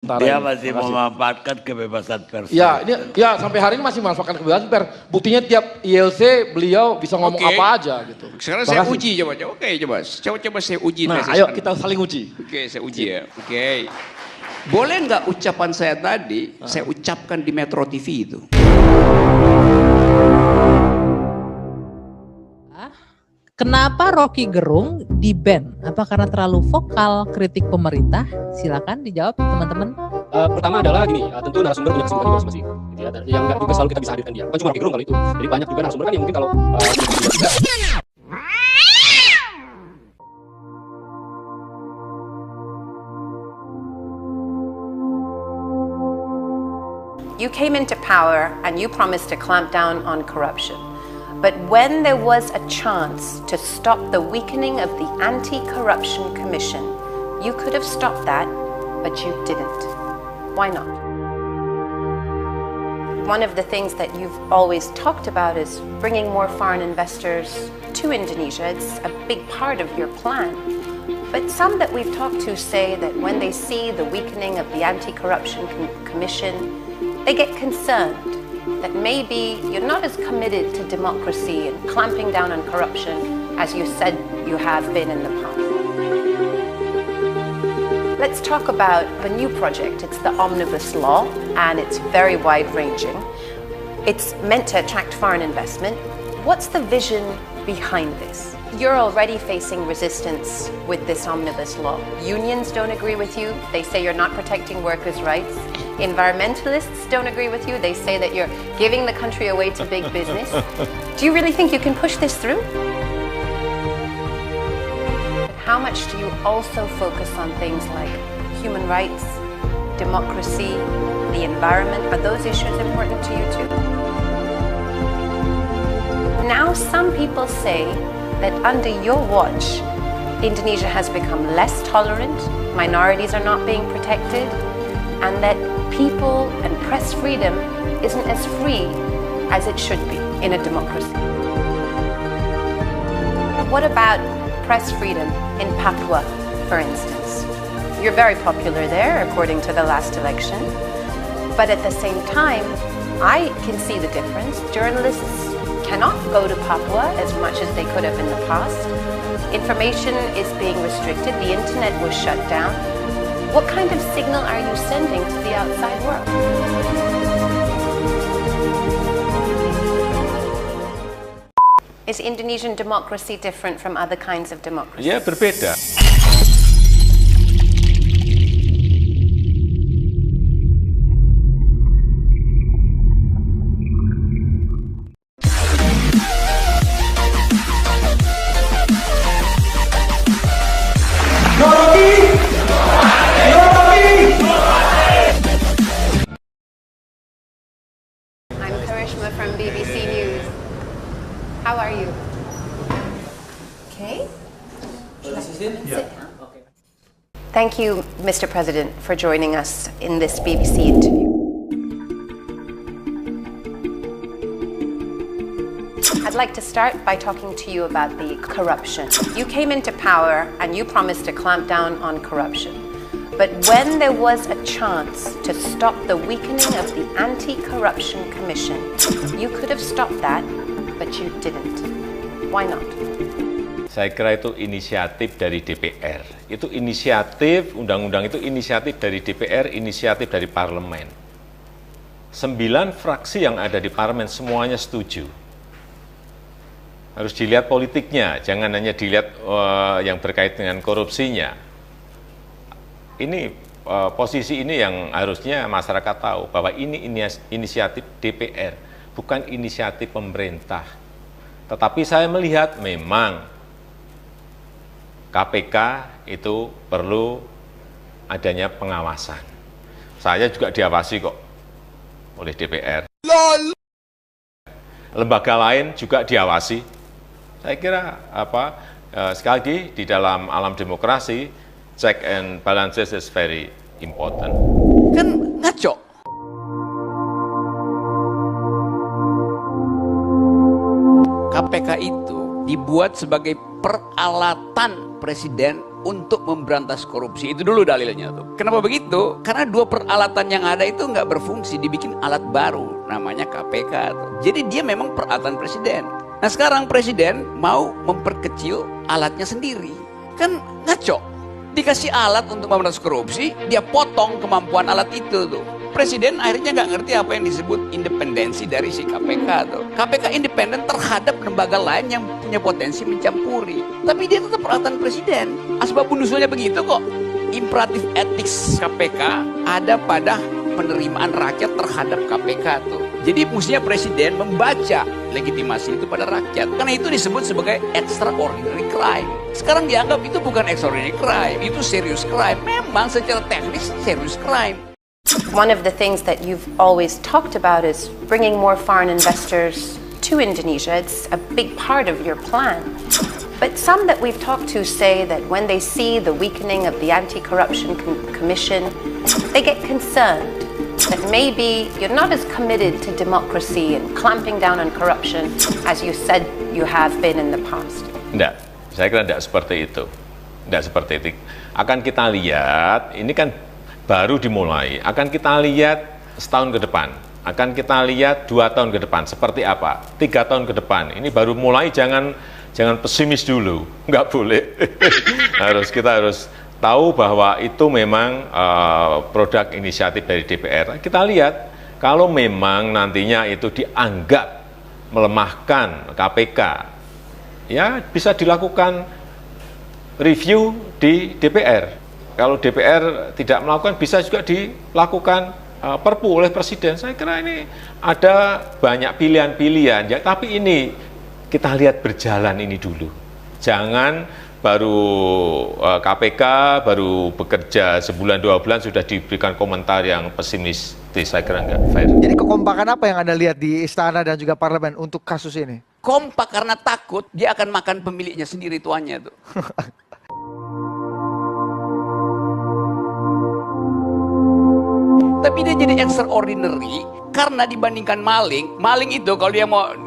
Dia masih memanfaatkan kebebasan pers. Ya, sampai hari ini masih memanfaatkan kebebasan pers. Buktinya tiap ILC beliau bisa ngomong apa aja gitu. Sekarang saya uji coba. Coba saya uji. Nah, ayo kita saling uji. Oke, saya uji ya. Oke. Boleh nggak ucapan saya tadi saya ucapkan di Metro TV itu? Kenapa Rocky Gerung di-ban? Apa karena terlalu vokal kritik pemerintah? Silakan dijawab teman-teman. Pertama adalah gini, tentu narasumber punya kesibukan masing-masing, gitu ya, dan yang nggak juga selalu kita bisa hadirkan dia. Bukan cuma Rocky Gerung kalau itu. Jadi banyak juga narasumber kan yang mungkin kalau You came into power and you promised to clamp down on corruption. But when there was a chance to stop the weakening of the Anti-Corruption Commission, you could have stopped that, but you didn't. Why not? One of the things that you've always talked about is bringing more foreign investors to Indonesia. It's a big part of your plan. But some that we've talked to say that when they see the weakening of the Anti-Corruption Commission, they get concerned that maybe you're not as committed to democracy and clamping down on corruption as you said you have been in the past. Let's talk about a new project. It's the Omnibus Law, and it's very wide-ranging. It's meant to attract foreign investment. What's the vision behind this? You're already facing resistance with this Omnibus Law. Unions don't agree with you. They say you're not protecting workers' rights. Environmentalists don't agree with you. They say that you're giving the country away to big business. Do you really think you can push this through? How much do you also focus on things like human rights, democracy, the environment? Are those issues important to you too? Now some people say that under your watch, Indonesia has become less tolerant, minorities are not being protected, and that people and press freedom isn't as free as it should be in a democracy. What about press freedom in Papua, for instance? You're very popular there, according to the last election. But at the same time, I can see the difference. Journalists cannot go to Papua as much as they could have in the past. Information is being restricted. The internet was shut down. What kind of signal are you sending to the outside world? Is Indonesian democracy different from other kinds of democracy? Ya, berbeda. From BBC News. How are you? Okay. Thank you, Mr. President, for joining us in this BBC interview. I'd like to start by talking to you about the corruption. You came into power and you promised to clamp down on corruption. But when there was a chance to stop the weakening of the Anti-Corruption Commission, you could have stopped that, but you didn't. Why not? Saya kira itu inisiatif dari DPR. Itu inisiatif, undang-undang itu inisiatif dari DPR, inisiatif dari parlemen. 9 fraksi yang ada di parlemen semuanya setuju. Harus dilihat politiknya, jangan hanya dilihat yang berkait dengan korupsinya. Ini posisi ini yang harusnya masyarakat tahu bahwa ini inisiatif DPR, bukan inisiatif pemerintah. Tetapi saya melihat memang KPK itu perlu adanya pengawasan. Saya juga diawasi kok oleh DPR. Lembaga lain juga diawasi. Saya kira sekali lagi di dalam alam demokrasi, check and balances is very important. Kan ngaco. KPK itu dibuat sebagai peralatan presiden untuk memberantas korupsi. Itu dulu dalilnya tuh. Kenapa begitu? Karena dua peralatan yang ada itu nggak berfungsi, dibikin alat baru namanya KPK tuh. Jadi dia memang peralatan presiden. Nah sekarang presiden mau memperkecil alatnya sendiri. Kan ngaco. Dikasih alat untuk memberantas korupsi, dia potong kemampuan alat itu tuh. Presiden akhirnya nggak ngerti apa yang disebut independensi dari si KPK tuh. KPK independen terhadap lembaga lain yang punya potensi mencampuri. Tapi dia tetap peralatan presiden. Asbabun-nusulnya begitu kok. Imperatif etis KPK ada pada penerimaan rakyat terhadap KPK tuh. Jadi mestinya presiden membaca legitimasi itu pada rakyat. Karena itu disebut sebagai extraordinary crime. Sekarang dianggap itu bukan extraordinary crime, itu serious crime. Memang secara teknis serious crime. One of the things that you've always talked about is bringing more foreign investors to Indonesia. It's a big part of your plan. But some that we've talked to say that when they see the weakening of the Anti-Corruption Commission, they get concerned that maybe you're not as committed to democracy and clamping down on corruption as you said you have been in the past. Enggak, saya kira enggak seperti itu. Enggak seperti itu. Akan kita lihat, ini kan baru dimulai, akan kita lihat setahun ke depan, akan kita lihat 2 tahun ke depan, seperti apa, 3 tahun ke depan, ini baru mulai, jangan pesimis dulu, nggak boleh. Kita harus tahu bahwa itu memang produk inisiatif dari DPR. Kita lihat, kalau memang nantinya itu dianggap melemahkan KPK, ya bisa dilakukan review di DPR. Kalau DPR tidak melakukan, bisa juga dilakukan perpu oleh Presiden. Saya kira ini ada banyak pilihan-pilihan, ya, tapi ini kita lihat berjalan ini dulu. Jangan baru KPK, baru bekerja sebulan 2 bulan sudah diberikan komentar yang pesimistis. Saya kira nggak fair. Jadi kekompakan apa yang Anda lihat di istana dan juga parlemen untuk kasus ini? Kompak karena takut dia akan makan pemiliknya sendiri tuannya tuh. Tapi dia jadi extraordinary karena dibandingkan maling itu kalau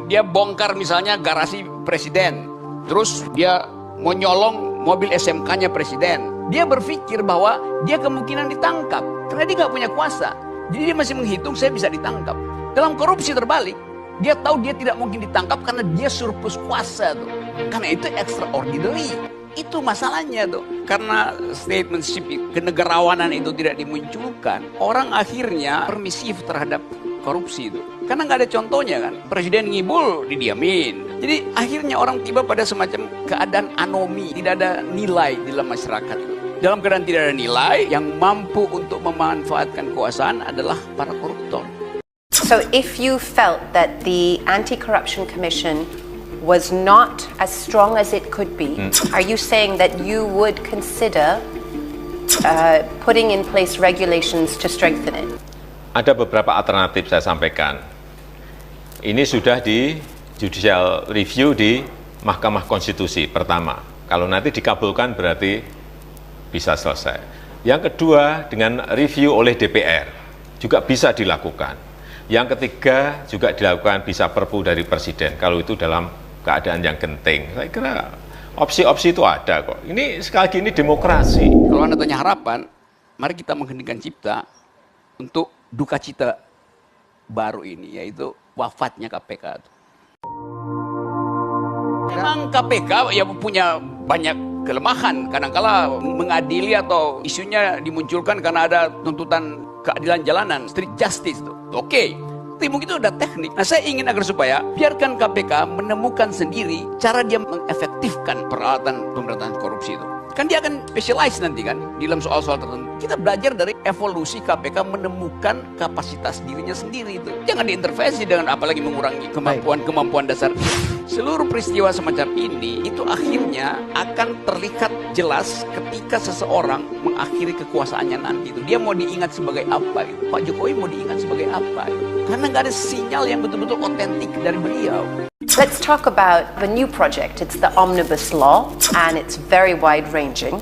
dia bongkar misalnya garasi presiden, terus dia mau nyolong mobil SMK-nya presiden, dia berpikir bahwa dia kemungkinan ditangkap karena dia nggak punya kuasa. Jadi dia masih menghitung saya bisa ditangkap. Dalam korupsi terbalik, dia tahu dia tidak mungkin ditangkap karena dia surplus kuasa tuh. Karena itu extraordinary. Itu masalahnya tuh. Karena statementship, kenegarawanan itu tidak dimunculkan, orang akhirnya permisif terhadap korupsi itu. Karena nggak ada contohnya kan. Presiden ngibul, didiamin. Jadi akhirnya orang tiba pada semacam keadaan anomi, tidak ada nilai di dalam masyarakat itu. Dalam keadaan tidak ada nilai, yang mampu untuk memanfaatkan kekuasaan adalah para koruptor. So if you felt that the Anti-Corruption Commission was not as strong as it could be, are you saying that you would consider putting in place regulations to strengthen it? Ada beberapa alternatif saya sampaikan. Ini sudah di judicial review di Mahkamah Konstitusi pertama. Kalau nanti dikabulkan berarti bisa selesai. Yang kedua, dengan review oleh DPR juga bisa dilakukan. Yang ketiga juga dilakukan bisa perpu dari Presiden kalau itu dalam keadaan yang genting. Saya kira opsi-opsi itu ada kok. Ini sekali lagi ini demokrasi. Kalau Anda tanya harapan, mari kita mengheningkan cipta untuk duka cita baru ini, yaitu wafatnya KPK. Memang KPK ya punya banyak kelemahan. Kadang-kala mengadili atau isunya dimunculkan karena ada tuntutan keadilan jalanan, street justice itu. Oke. Tapi mungkin itu udah teknik. Nah saya ingin agar supaya biarkan KPK menemukan sendiri cara dia mengefektifkan peralatan pemberantasan korupsi itu. Kan dia akan specialize nanti kan di dalam soal-soal tertentu. Kita belajar dari evolusi KPK menemukan kapasitas dirinya sendiri itu. Jangan diintervensi dengan apalagi mengurangi kemampuan dasar. Seluruh peristiwa semacam ini itu akhirnya akan terlihat jelas ketika seseorang mengakhiri kekuasaannya nanti itu. Dia mau diingat sebagai apa gitu. Pak Jokowi mau diingat sebagai apa gitu. Karena nggak ada sinyal yang betul-betul otentik dari beliau. Let's talk about the new project. It's the Omnibus Law, and it's very wide-ranging.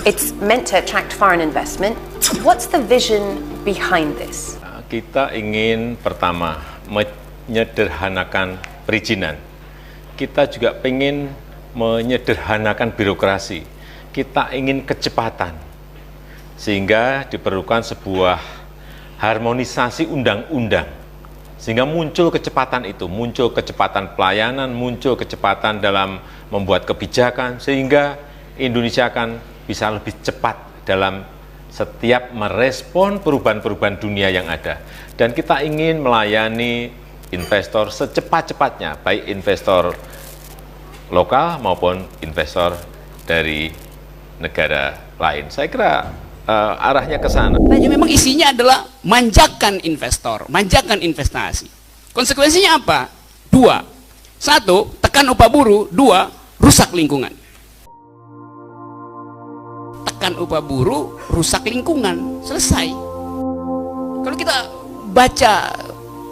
It's meant to attract foreign investment. What's the vision behind this? Kita ingin pertama menyederhanakan perizinan. Kita juga ingin menyederhanakan birokrasi. kita ingin kecepatan, sehingga diperlukan sebuah harmonisasi undang-undang, sehingga muncul kecepatan itu, muncul kecepatan pelayanan, muncul kecepatan dalam membuat kebijakan, sehingga Indonesia akan bisa lebih cepat dalam setiap merespon perubahan-perubahan dunia yang ada. Dan kita ingin melayani investor secepat-cepatnya, baik investor lokal maupun investor dari negara lain. Saya kira arahnya ke sana. Nah, memang isinya adalah manjakan investor, manjakan investasi. Konsekuensinya apa? Dua. Satu, tekan upah buruh. Dua, rusak lingkungan. Tekan upah buruh, rusak lingkungan. Selesai. Kalau kita baca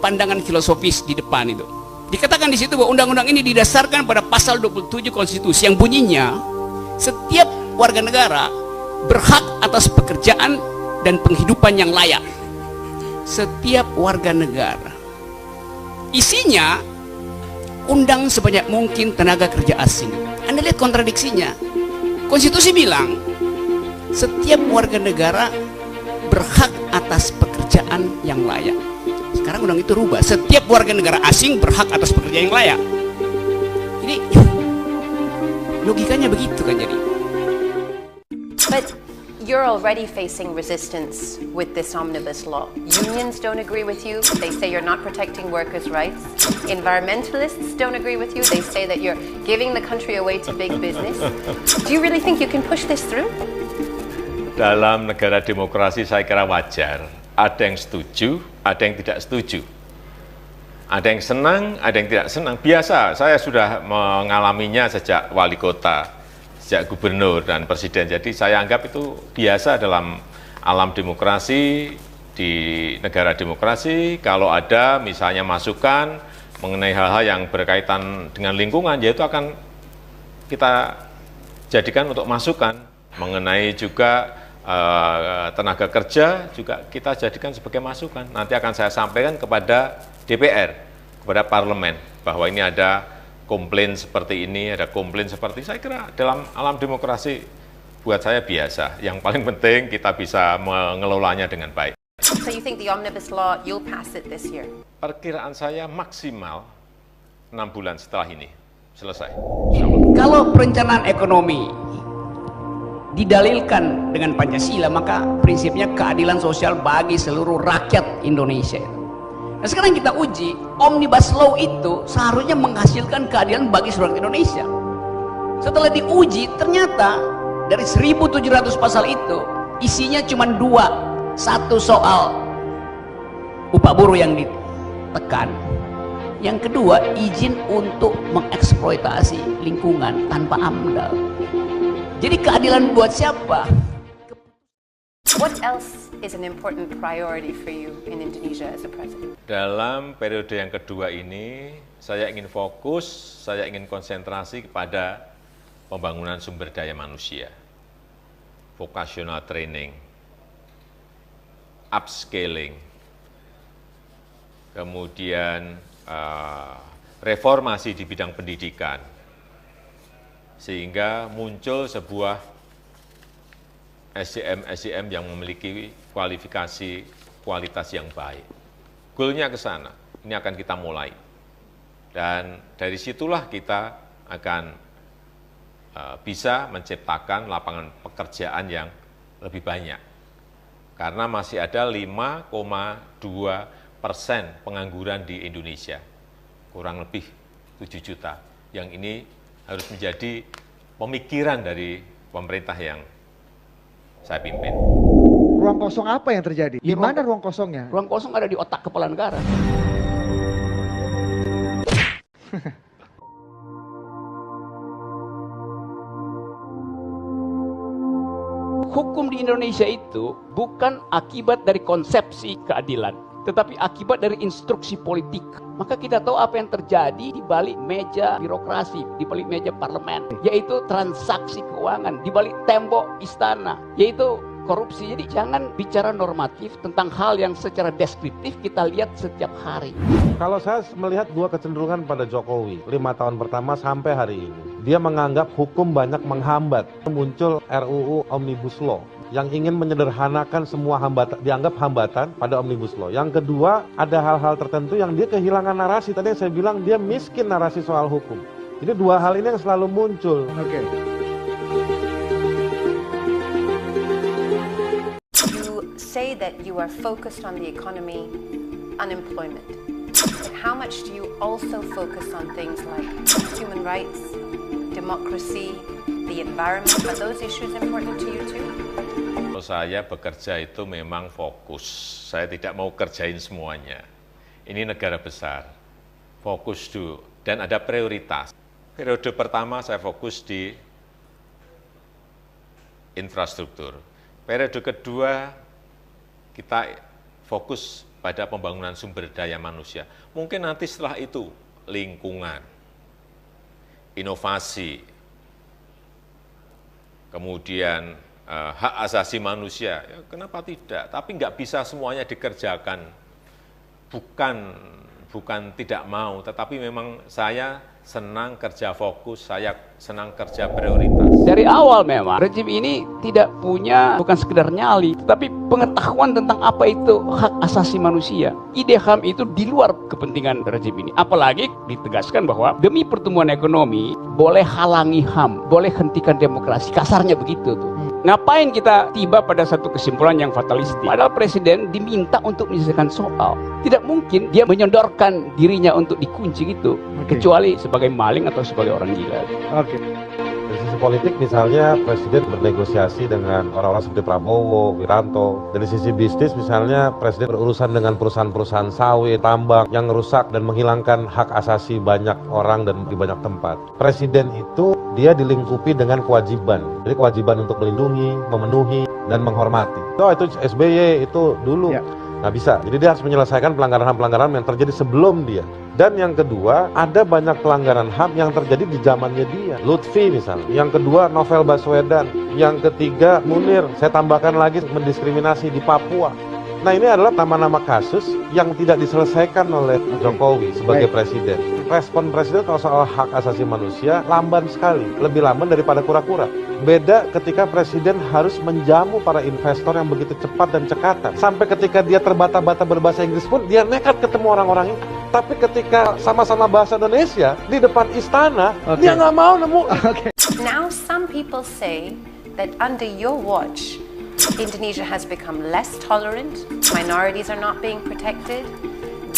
pandangan filosofis di depan itu, dikatakan di situ bahwa undang-undang ini didasarkan pada pasal 27 konstitusi yang bunyinya setiap warga negara berhak atas pekerjaan dan penghidupan yang layak. Setiap warga negara. Isinya undang sebanyak mungkin tenaga kerja asing. Anda lihat kontradiksinya. Konstitusi bilang setiap warga negara berhak atas pekerjaan yang layak. Sekarang undang itu rubah, setiap warga negara asing berhak atas pekerjaan yang layak. Jadi logikanya begitu kan jadi. But you're already facing resistance with this omnibus law. Unions don't agree with you. They say you're not protecting workers' rights. Environmentalists don't agree with you. They say that you're giving the country away to big business. Do you really think you can push this through? Dalam negara demokrasi saya kira wajar. Ada yang setuju, ada yang tidak setuju. Ada yang senang, ada yang tidak senang. Biasa, saya sudah mengalaminya sejak wali kota, sejak gubernur dan presiden. Jadi saya anggap itu biasa dalam alam demokrasi, di negara demokrasi. Kalau ada misalnya masukan mengenai hal-hal yang berkaitan dengan lingkungan, ya itu akan kita jadikan untuk masukan. Mengenai juga tenaga kerja juga kita jadikan sebagai masukan. Nanti akan saya sampaikan kepada DPR, kepada parlemen, bahwa ini ada komplain seperti ini, ada komplain seperti ini. Saya kira dalam alam demokrasi buat saya biasa. Yang paling penting kita bisa mengelolanya dengan baik. So you think the omnibus law, you'll pass it this year? Perkiraan saya maksimal 6 bulan setelah ini selesai. Kalau perencanaan ekonomi didalilkan dengan Pancasila, maka prinsipnya keadilan sosial bagi seluruh rakyat Indonesia. Nah, sekarang kita uji, Omnibus Law itu seharusnya menghasilkan keadilan bagi seluruh rakyat Indonesia. Setelah diuji, ternyata dari 1.700 pasal itu isinya cuma 2. Satu soal upah buruh yang ditekan, yang kedua izin untuk mengeksploitasi lingkungan tanpa AMDAL. Jadi keadilan buat siapa? What else is an important priority for you in Indonesia as a president? Dalam periode yang kedua ini, saya ingin fokus, saya ingin konsentrasi kepada pembangunan sumber daya manusia, vocational training, upscaling, kemudian reformasi di bidang pendidikan, sehingga muncul sebuah SDM yang memiliki kualitas yang baik. Goalnya ke sana, ini akan kita mulai. Dan dari situlah kita akan bisa menciptakan lapangan pekerjaan yang lebih banyak. Karena masih ada 5,2% pengangguran di Indonesia, kurang lebih 7 juta. Yang ini harus menjadi pemikiran dari pemerintah yang saya pimpin. Ruang kosong apa yang terjadi? Di mana ruang kosongnya? Ruang kosong ada di otak kepala negara. Hukum di Indonesia itu bukan akibat dari konsepsi keadilan, tetapi akibat dari instruksi politik. Maka kita tahu apa yang terjadi di balik meja birokrasi, di balik meja parlemen, yaitu transaksi keuangan, di balik tembok istana, yaitu korupsi. Jadi jangan bicara normatif tentang hal yang secara deskriptif kita lihat setiap hari. Kalau saya melihat dua kecenderungan pada Jokowi 5 tahun pertama sampai hari ini. dia menganggap hukum banyak menghambat. Muncul RUU Omnibus Law yang ingin menyederhanakan semua dianggap hambatan pada Omnibus Law. Yang kedua, ada hal-hal tertentu yang dia kehilangan narasi. Tadi yang saya bilang dia miskin narasi soal hukum. Jadi dua hal ini yang selalu muncul. You say that you are focused on the economy, unemployment. How much do you also focus on things like human rights, democracy, the environment? Are those issues important to you too? Kalau saya bekerja itu memang fokus. Saya tidak mau kerjain semuanya. Ini negara besar. Fokus dulu. Dan ada prioritas. Periode pertama saya fokus di infrastruktur. Periode kedua kita fokus pada pembangunan sumber daya manusia. Mungkin nanti setelah itu lingkungan, inovasi, kemudian hak asasi manusia, ya, kenapa tidak? Tapi nggak bisa semuanya dikerjakan. Bukan tidak mau, tetapi memang saya senang kerja fokus, saya senang kerja prioritas. Dari awal memang rejim ini tidak punya bukan sekedar nyali, tetapi pengetahuan tentang apa itu hak asasi manusia. Ide HAM itu di luar kepentingan rejim ini. Apalagi ditegaskan bahwa demi pertumbuhan ekonomi boleh halangi HAM, boleh hentikan demokrasi. Kasarnya begitu tuh. Ngapain kita tiba pada satu kesimpulan yang fatalistik? Padahal presiden diminta untuk menyelesaikan soal. Tidak mungkin dia menyodorkan dirinya untuk dikunci gitu, kecuali sebagai maling atau sebagai orang gila. Dari sisi politik misalnya presiden bernegosiasi dengan orang-orang seperti Prabowo, Wiranto. Dari sisi bisnis misalnya presiden berurusan dengan perusahaan-perusahaan sawit, tambang yang rusak dan menghilangkan hak asasi banyak orang dan di banyak tempat. Presiden itu dia dilingkupi dengan kewajiban. Jadi kewajiban untuk melindungi, memenuhi, dan menghormati. Itu SBY itu dulu. Nggak bisa. Jadi dia harus menyelesaikan pelanggaran-pelanggaran yang terjadi sebelum dia. Dan yang kedua, ada banyak pelanggaran HAM yang terjadi di zamannya dia. Lutfi misalnya. Yang kedua, Novel Baswedan. Yang ketiga, Munir. Saya tambahkan lagi mendiskriminasi di Papua. Nah, ini adalah nama-nama kasus yang tidak diselesaikan oleh Jokowi sebagai presiden. Respon presiden kalau soal hak asasi manusia lamban sekali, lebih lamban daripada kura-kura. Beda ketika presiden harus menjamu para investor yang begitu cepat dan cekatan. Sampai ketika dia terbata-bata berbahasa Inggris pun, dia nekat ketemu orang-orang itu. Tapi ketika sama-sama bahasa Indonesia, di depan istana, dia nggak mau nemu. Now some people say that under your watch, Indonesia has become less tolerant, minorities are not being protected,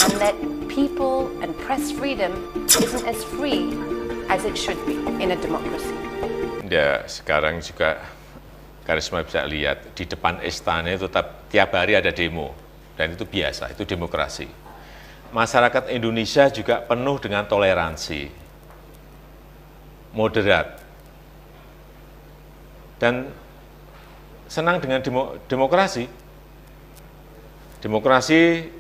and that people and press freedom isn't as free as it should be in a democracy. Ya, sekarang juga Karisma bisa lihat di depan istana itu tiap hari ada demo, dan itu biasa, itu demokrasi. Masyarakat Indonesia juga penuh dengan toleransi, moderat, dan senang dengan demokrasi. Demokrasi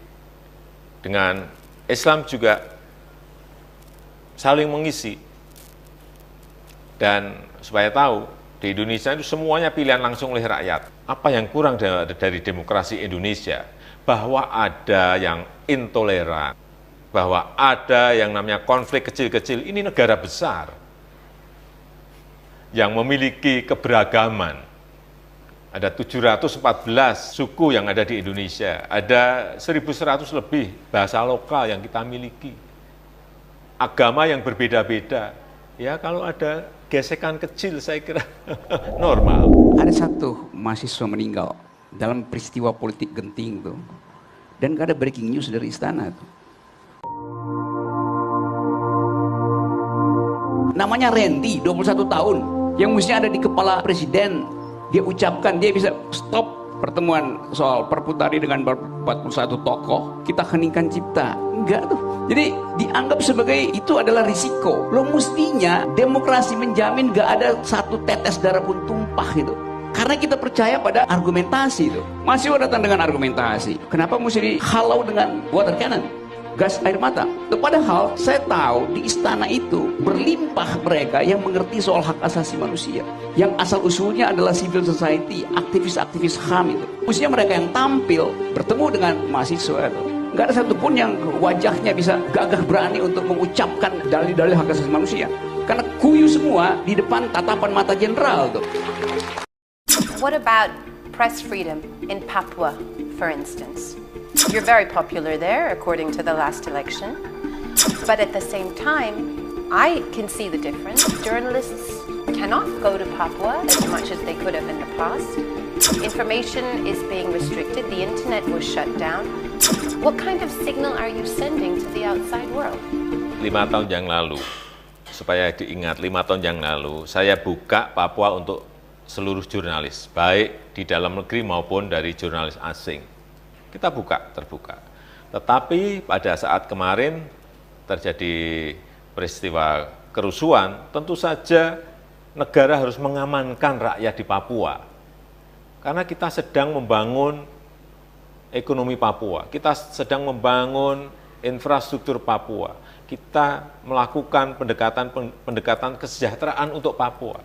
dengan Islam juga saling mengisi. Dan supaya tahu, di Indonesia itu semuanya pilihan langsung oleh rakyat. Apa yang kurang dari demokrasi Indonesia? Bahwa ada yang intoleran, bahwa ada yang namanya konflik kecil-kecil. Ini negara besar yang memiliki keberagaman. Ada 714 suku yang ada di Indonesia, ada 1.100 lebih bahasa lokal yang kita miliki. Agama yang berbeda-beda. Ya kalau ada gesekan kecil saya kira normal. Ada satu mahasiswa meninggal dalam peristiwa politik genting tuh. Dan gak ada breaking news dari istana tuh. Namanya Randy, 21 tahun. Yang mestinya ada di kepala presiden. Dia ucapkan, dia bisa stop pertemuan soal Perpu tadi dengan 41 tokoh, kita heningkan cipta. Enggak tuh. Jadi dianggap sebagai itu adalah risiko. Lo mestinya demokrasi menjamin gak ada satu tetes darah pun tumpah gitu. Karena kita percaya pada argumentasi itu. Masih datang dengan argumentasi. Kenapa mesti dihalau dengan water cannon? Gas air mata. Padahal saya tahu di istana itu berlimpah mereka yang mengerti soal hak asasi manusia. Yang asal usulnya adalah civil society, aktivis-aktivis HAM itu. Mestinya mereka yang tampil bertemu dengan mahasiswa itu. Nggak ada satupun yang wajahnya bisa gagah berani untuk mengucapkan dalil-dalil hak asasi manusia. Karena kuyu semua di depan tatapan mata jenderal tuh. What about press freedom in Papua, for instance? You're very popular there, according to the last election. But at the same time, I can see the difference. Journalists cannot go to Papua as much as they could have in the past. Information is being restricted. The internet was shut down. What kind of signal are you sending to the outside world? 5 tahun yang lalu, supaya diingat, 5 tahun yang lalu, saya buka Papua untuk seluruh jurnalis, baik di dalam negeri maupun dari jurnalis asing. Kita buka, terbuka. Tetapi pada saat kemarin terjadi peristiwa kerusuhan, tentu saja negara harus mengamankan rakyat di Papua. Karena kita sedang membangun ekonomi Papua, kita sedang membangun infrastruktur Papua, kita melakukan pendekatan kesejahteraan untuk Papua.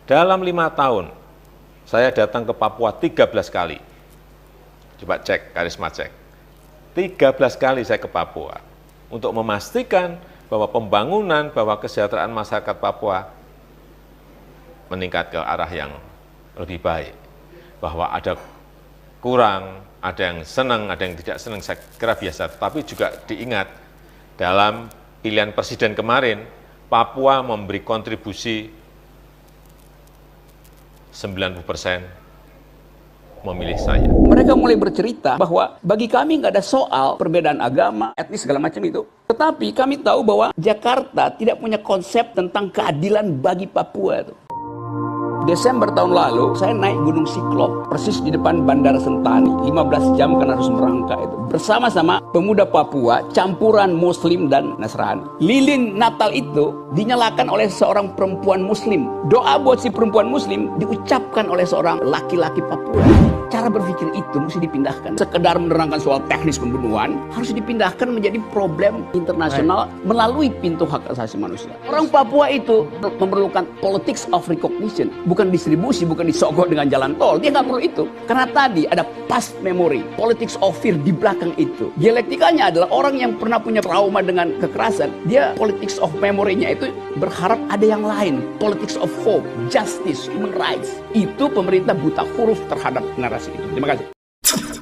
Dalam 5 tahun, saya datang ke Papua 13 kali. Coba cek, Karisma cek. 13 kali saya ke Papua untuk memastikan bahwa pembangunan, bahwa kesejahteraan masyarakat Papua meningkat ke arah yang lebih baik. Bahwa ada kurang, ada yang senang, ada yang tidak senang, saya kira biasa. Tapi juga diingat, dalam pilihan presiden kemarin, Papua memberi kontribusi 90% memilih saya. Mereka mulai bercerita bahwa bagi kami nggak ada soal perbedaan agama, etnis, segala macam itu. Tetapi kami tahu bahwa Jakarta tidak punya konsep tentang keadilan bagi Papua. Desember tahun lalu, saya naik Gunung Siklop, persis di depan Bandara Sentani, 15 jam karena harus merangkak itu. Bersama-sama pemuda Papua, campuran Muslim dan Nasrani. Lilin Natal itu dinyalakan oleh seorang perempuan Muslim. Doa buat si perempuan Muslim diucapkan oleh seorang laki-laki Papua. Cara berpikir itu mesti dipindahkan. Sekedar menerangkan soal teknis pembunuhan, harus dipindahkan menjadi problem internasional melalui pintu hak asasi manusia. Orang Papua itu memerlukan politics of recognition, bukan distribusi, bukan disogok dengan jalan tol. Dia nggak perlu itu. Karena tadi ada past memory, politics of fear di belakang itu. Dialektikanya adalah orang yang pernah punya trauma dengan kekerasan. Dia politics of memory-nya itu berharap ada yang lain. Politics of hope, justice, human rights. Itu pemerintah buta huruf terhadap narasi itu. Terima kasih.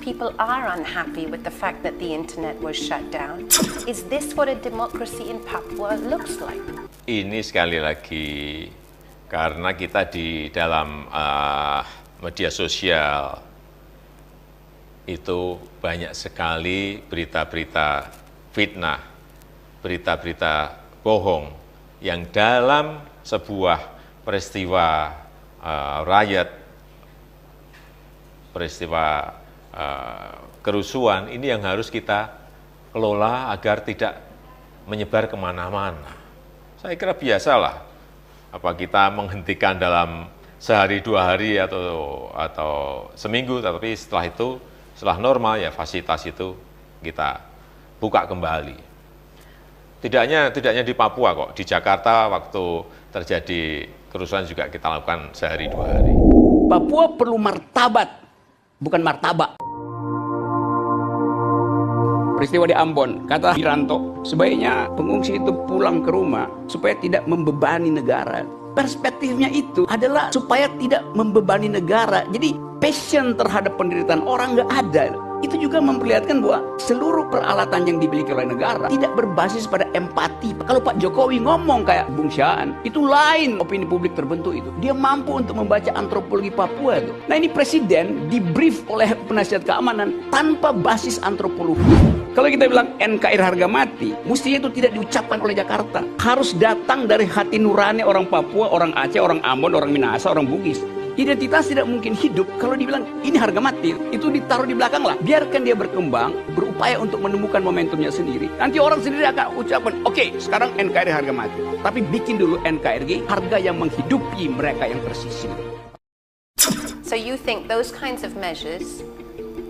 People are unhappy with the fact that the internet was shut down. Is this what a democracy in Papua looks like? Ini sekali lagi karena kita di dalam media sosial itu banyak sekali berita-berita fitnah, berita-berita bohong yang dalam sebuah peristiwa riot, peristiwa kerusuhan, ini yang harus kita kelola agar tidak menyebar kemana-mana. Saya kira biasalah, apa kita menghentikan dalam sehari 2 hari atau seminggu, tapi setelah itu, setelah normal ya fasilitas itu kita buka kembali. Tidak hanya di Papua kok, di Jakarta waktu terjadi kerusuhan juga kita lakukan sehari 2 hari. Papua perlu martabat, bukan martabak. Peristiwa di Ambon, kata Wiranto, sebaiknya pengungsi itu pulang ke rumah supaya tidak membebani negara. Perspektifnya itu adalah supaya tidak membebani negara. Jadi passion terhadap penderitaan orang nggak ada. Itu juga memperlihatkan bahwa seluruh peralatan yang dimiliki oleh negara tidak berbasis pada empati. Kalau Pak Jokowi ngomong kayak Bung Syaan, itu lain opini publik terbentuk itu. Dia mampu untuk membaca antropologi Papua itu. Nah ini presiden di-brief oleh penasihat keamanan tanpa basis antropologi. Kalau kita bilang NKRI harga mati, mestinya itu tidak diucapkan oleh Jakarta. Harus datang dari hati nurani orang Papua, orang Aceh, orang Ambon, orang Minahasa, orang Bugis. Identitas tidak mungkin hidup kalau dibilang ini harga mati, itu ditaruh di belakang lah. Biarkan dia berkembang, berupaya untuk menemukan momentumnya sendiri. Nanti orang sendiri akan ucapkan, oke, sekarang NKRI harga mati. Tapi bikin dulu NKRI harga yang menghidupi mereka yang tersisih. So you think those kinds of measures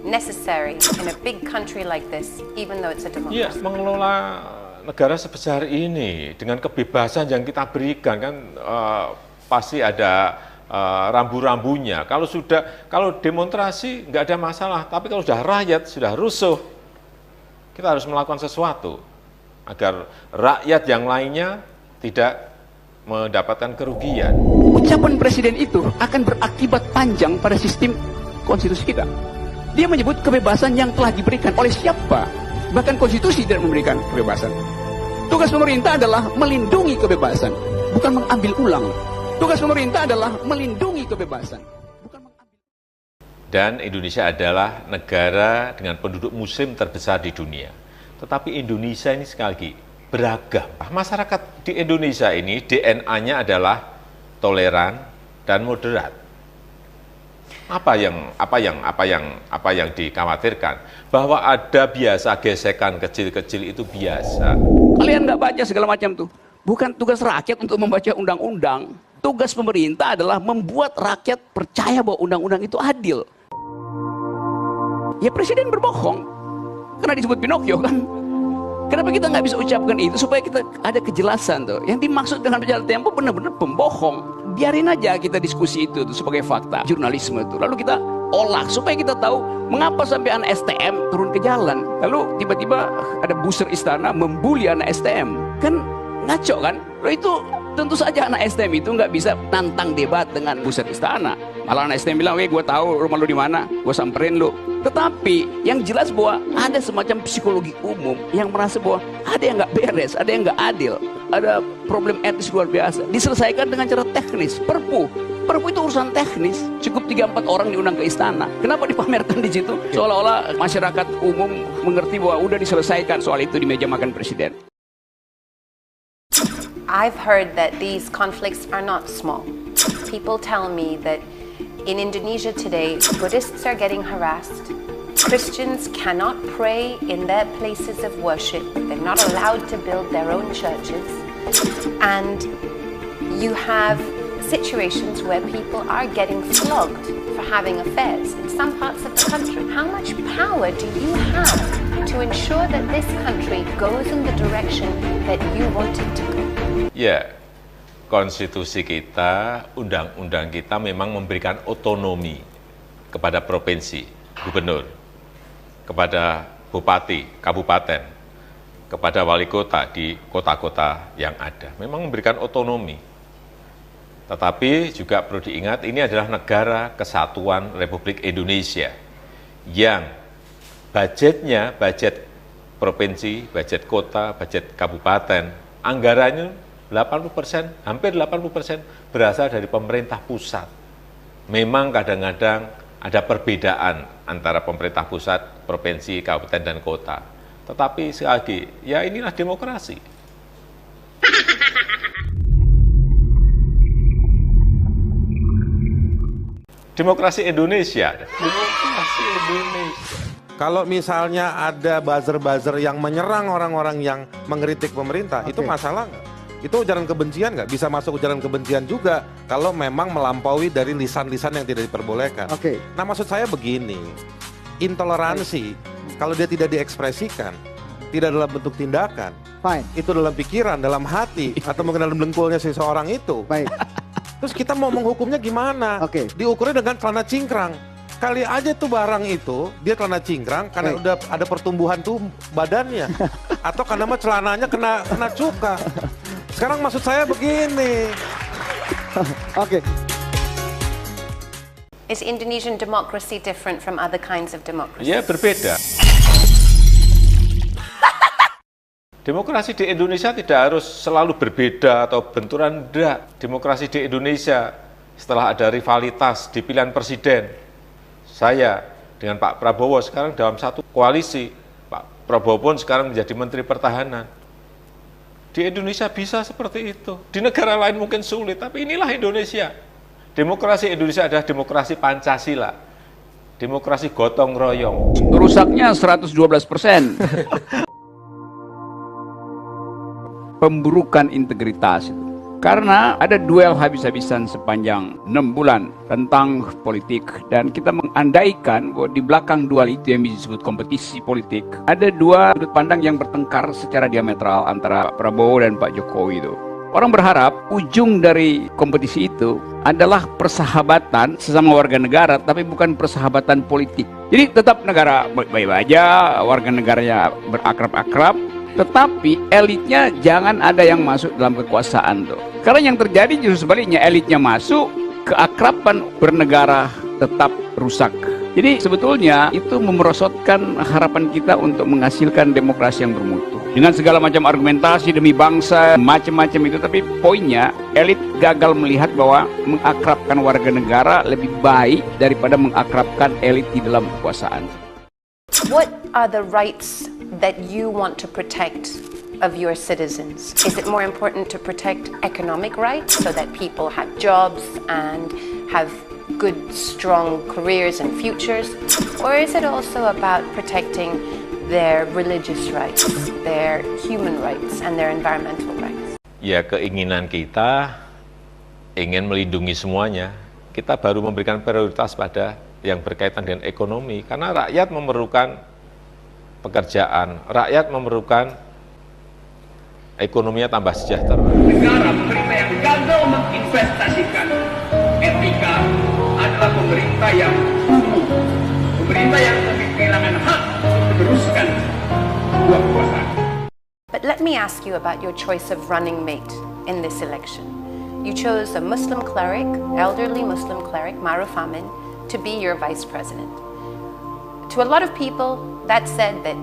necessary in a big country like this, even though it's a democracy? Iya, mengelola negara sebesar ini dengan kebebasan yang kita berikan kan pasti ada rambu-rambunya. Kalau demonstrasi nggak ada masalah, tapi kalau sudah rakyat, sudah rusuh, kita harus melakukan sesuatu agar rakyat yang lainnya tidak mendapatkan kerugian. Ucapan presiden itu akan berakibat panjang pada sistem konstitusi kita. Dia menyebut kebebasan yang telah diberikan oleh siapa? Bahkan konstitusi tidak memberikan kebebasan. Tugas pemerintah adalah melindungi kebebasan, bukan mengambil ulang. Tugas pemerintah adalah melindungi kebebasan, bukan mengambil. Dan Indonesia adalah negara dengan penduduk muslim terbesar di dunia. Tetapi Indonesia ini sekali lagi beragam. Masyarakat di Indonesia ini DNA-nya adalah toleran dan moderat. Apa yang dikhawatirkan? Bahwa ada biasa gesekan kecil-kecil itu biasa. Kalian nggak baca segala macam tuh. Bukan tugas rakyat untuk membaca undang-undang. Tugas pemerintah adalah membuat rakyat percaya bahwa undang-undang itu adil. Ya presiden berbohong. Karena disebut Pinocchio kan. Kenapa kita nggak bisa ucapkan itu supaya kita ada kejelasan tuh. Yang dimaksud dengan berjalan tempo benar-benar pembohong. Biarin aja kita diskusi itu tuh sebagai fakta jurnalisme itu. Lalu kita olah supaya kita tahu mengapa sampai anak STM turun ke jalan. Lalu tiba-tiba ada booster istana membuli anak STM. Kan ngaco kan? Lalu itu tentu saja anak STM itu nggak bisa nantang debat dengan booster istana. Malah anak STM bilang, gue tahu rumah lu di mana, gue samperin lu. Tetapi yang jelas bahwa ada semacam psikologi umum yang merasa bahwa ada yang nggak beres, ada yang nggak adil, ada problem etis luar biasa. Diselesaikan dengan cara teknis. Perpu itu urusan teknis. Cukup 3-4 orang diundang ke istana. Kenapa dipamerkan di situ? Seolah-olah masyarakat umum mengerti bahwa udah diselesaikan soal itu di meja makan presiden. I've heard that these conflicts are not small. People tell me that in Indonesia today, Buddhists are getting harassed. Christians cannot pray in their places of worship. They're not allowed to build their own churches. And you have situations where people are getting flogged for having affairs in some parts of the country. How much power do you have to ensure that this country goes in the direction that you want it to go? Ya, konstitusi kita, undang-undang kita memang memberikan otonomi kepada provinsi, gubernur, kepada bupati, kabupaten, kepada wali kota di kota-kota yang ada. Memang memberikan otonomi. Tetapi juga perlu diingat, ini adalah negara kesatuan Republik Indonesia yang budgetnya, budget provinsi, budget kota, budget kabupaten, anggarannya 80%, hampir 80% berasal dari pemerintah pusat. Memang kadang-kadang ada perbedaan antara pemerintah pusat, provinsi, kabupaten, dan kota. Tetapi sekali lagi, ya inilah demokrasi. Demokrasi Indonesia. Demokrasi Indonesia. Kalau misalnya ada buzzer-buzzer yang menyerang orang-orang yang mengkritik pemerintah, itu masalah nggak? Itu ujaran kebencian nggak? Bisa masuk ujaran kebencian juga kalau memang melampaui dari lisan-lisan yang tidak diperbolehkan. Nah maksud saya begini, intoleransi kalau dia tidak diekspresikan, tidak dalam bentuk tindakan, itu dalam pikiran, dalam hati, atau mungkin dalam dengkulnya seseorang itu. Terus kita mau menghukumnya gimana? Diukurnya dengan celana cingkrang. Kali aja tuh barang itu, dia celana cingkrang karena udah ada pertumbuhan tuh badannya. Atau karena celananya kena cuka. Sekarang maksud saya begini. Is Indonesian democracy different from other kinds of democracy? Ya berbeda. Demokrasi di Indonesia tidak harus selalu berbeda atau benturan, enggak. Demokrasi di Indonesia setelah ada rivalitas di pilihan presiden, saya dengan Pak Prabowo sekarang dalam satu koalisi, Pak Prabowo pun sekarang menjadi Menteri Pertahanan. Di Indonesia bisa seperti itu. Di negara lain mungkin sulit, tapi inilah Indonesia. Demokrasi Indonesia adalah demokrasi Pancasila. Demokrasi gotong royong. Rusaknya 112%. Pemburukan integritas itu. Karena ada duel habis-habisan sepanjang 6 bulan tentang politik, dan kita mengandaikan bahwa di belakang duel itu yang disebut kompetisi politik ada dua sudut pandang yang bertengkar secara diametral antara Prabowo dan Pak Jokowi itu. Orang berharap ujung dari kompetisi itu adalah persahabatan sesama warga negara, tapi bukan persahabatan politik. Jadi tetap negara baik-baik aja, warga negaranya berakrab-akrab, Tetapi elitnya jangan ada yang masuk dalam kekuasaan tuh. Karena yang terjadi justru sebaliknya, elitnya masuk, keakraban bernegara tetap rusak. Jadi sebetulnya itu memerosotkan harapan kita untuk menghasilkan demokrasi yang bermutu. Dengan segala macam argumentasi demi bangsa, macam-macam itu, tapi poinnya elit gagal melihat bahwa mengakrabkan warga negara lebih baik daripada mengakrabkan elit di dalam kekuasaan. What are the rights that you want to protect of your citizens? Is it more important to protect economic rights so that people have jobs and have good, strong careers and futures? Or is it also about protecting their religious rights, their human rights, and their environmental rights? Ya, keinginan kita ingin melindungi semuanya. Kita baru memberikan prioritas pada yang berkaitan dengan ekonomi, karena rakyat memerlukan pekerjaan, rakyat memerlukan ekonominya tambah sejahtera. Negara, pemerintah yang gagal menginvestasikan etika adalah pemerintah yang kumuh, pemerintah yang kehilangan hak untuk meneruskan sebuah kekuasaan. But let me ask you about your choice of running mate in this election. You chose a Muslim cleric, elderly Muslim cleric, Maruf Amin, to be your vice president. To a lot of people, that said that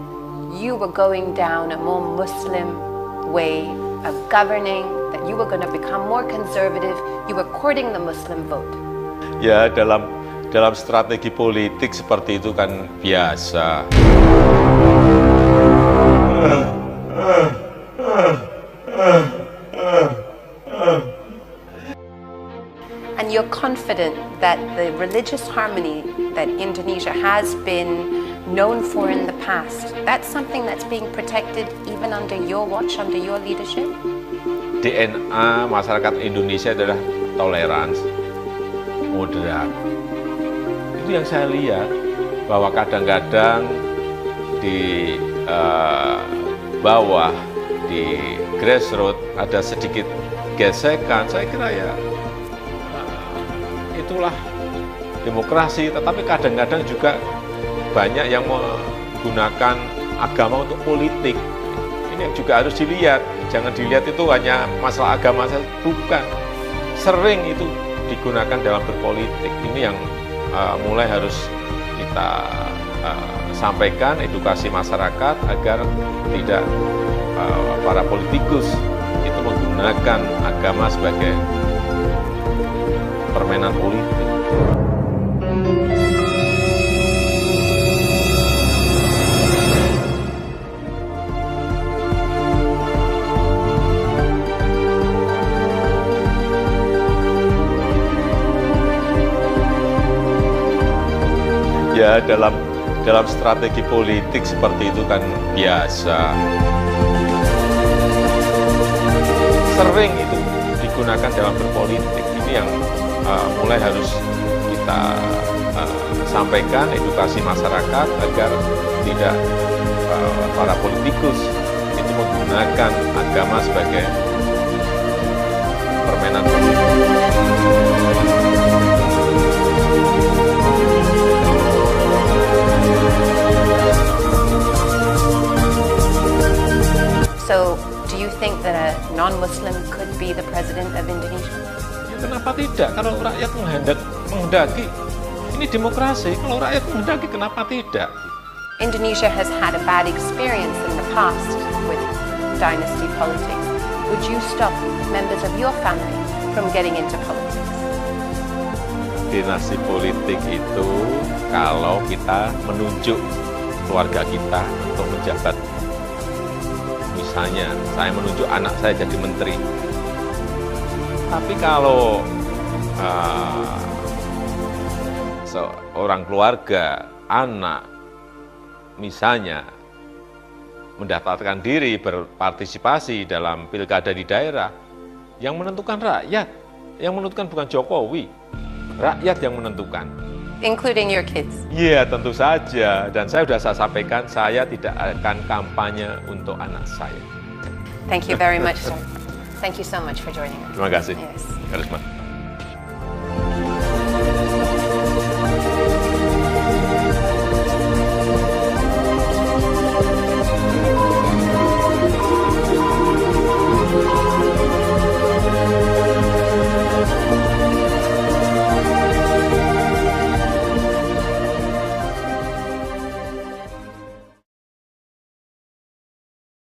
you were going down a more Muslim way of governing, that you were going to become more conservative, you were courting the Muslim vote. Ya, dalam strategi politik seperti itu kan biasa. And you're confident that the religious harmony that Indonesia has been known for in the past, that's something that's being protected even under your watch, under your leadership? DNA masyarakat Indonesia adalah toleransi, moderat. Itu yang saya lihat, bahwa kadang-kadang di bawah, di grassroots ada sedikit gesekan. Saya kira ya itulah demokrasi, tetapi kadang-kadang juga banyak yang menggunakan agama untuk politik. Ini juga harus dilihat, jangan dilihat itu hanya masalah agama saja, bukan. Sering itu digunakan dalam berpolitik. Ini yang mulai harus kita sampaikan, edukasi masyarakat agar tidak para politikus itu menggunakan agama sebagai permainan politik. Ya, dalam strategi politik seperti itu kan biasa. Sering itu digunakan dalam berpolitik. Ini yang mulai harus kita sampaikan, edukasi masyarakat agar tidak para politikus itu menggunakan agama sebagai permainan politik. So, do you think that a non-Muslim could be the president of Indonesia? Ya, kenapa tidak? Kalau rakyat menghendaki, ini demokrasi. Kalau rakyat menghendaki, kenapa tidak? Indonesia has had a bad experience in the past with dynasty politics. Would you stop members of your family from getting into politics? Dinasti politik itu kalau kita menunjuk keluarga kita untuk menjabat. Misalnya, saya menunjuk anak saya jadi menteri. Tapi kalau seorang keluarga, anak, misalnya mendaftarkan diri berpartisipasi dalam pilkada di daerah, yang menentukan rakyat, yang menentukan bukan Jokowi, rakyat yang menentukan. Including your kids? Iya, tentu saja. Dan saya sudah sampaikan, saya tidak akan kampanye untuk anak saya. Thank you very much, sir. Thank you so much for joining us. Terima kasih. Yes. Karisma.